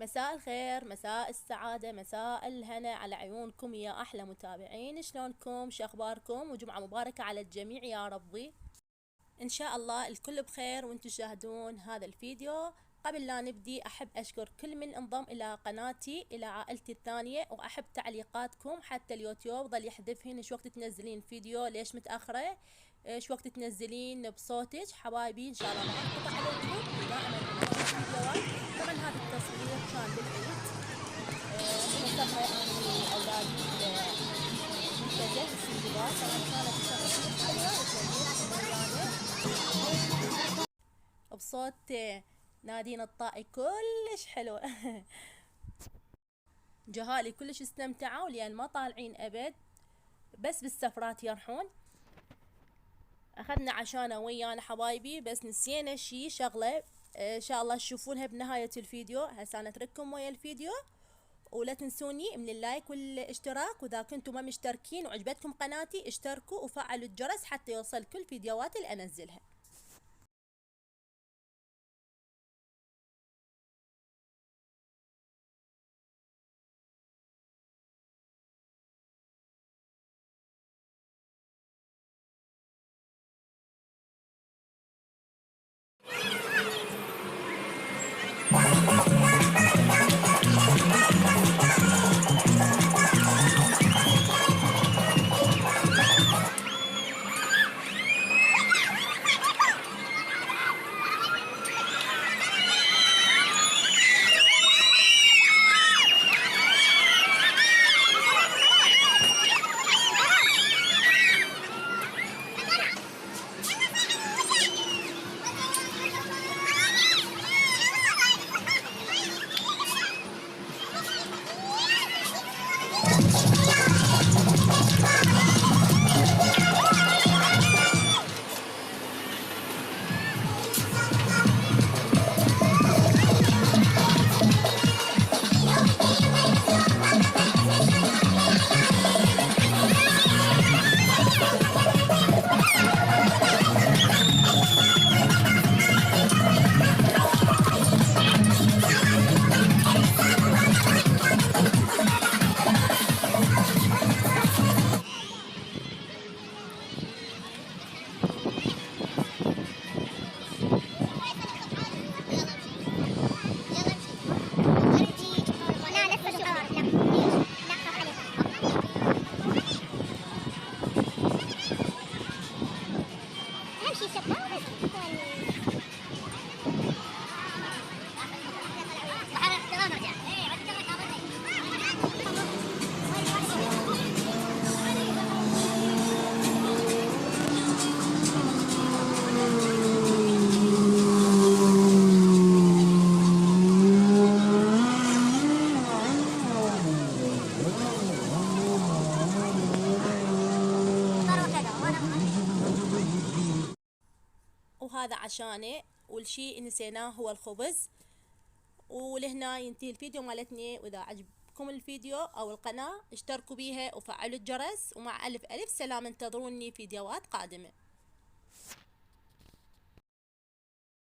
مساء الخير، مساء السعادة، مساء الهنا على عيونكم يا أحلى متابعين. شلونكم؟ شو أخباركم؟ وجمعة مباركة على الجميع يا ربي. إن شاء الله الكل بخير وانتم تشاهدون هذا الفيديو. قبل لا نبدي أحب أشكر كل من انضم إلى قناتي، إلى عائلتي الثانية، وأحب تعليقاتكم. حتى اليوتيوب ظل يحذفهن ايش وقت تنزلين فيديو، ليش متأخرة، ايش وقت تنزلين بصوتك. حبايبي إن شاء الله ما أنقطع عليكم، ودائما أنزل فيديوهات. طبعا هذا التصوير كان بالعيد، مسافرة أنا وأولادي منتزه السندباد. طبعا كانت شغلة كثير حلوة وتنزيل بصوت نادين الطائي كلش حلوة. جهالي كلش استمتعوا لأن ما طالعين أبد، بس بالسفرات يرحون. أخذنا عشانه ويانا حبايبي، بس نسينا شي شغلة إن شاء الله تشوفونها بنهاية الفيديو. هسه نترككم ويا الفيديو، ولا تنسوني من اللايك والاشتراك، واذا كنتم ما مشتركين وعجبتكم قناتي اشتركوا وفعلوا الجرس حتى يوصل كل فيديوهات اللي انزلها. وهذا عشانه، والشي نسيناه هو الخبز. ولهنا ينتهي الفيديو مالتني، واذا عجبكم الفيديو او القناة اشتركوا بيها وفعلوا الجرس، ومع الف الف سلام. انتظروني فيديوهات قادمة.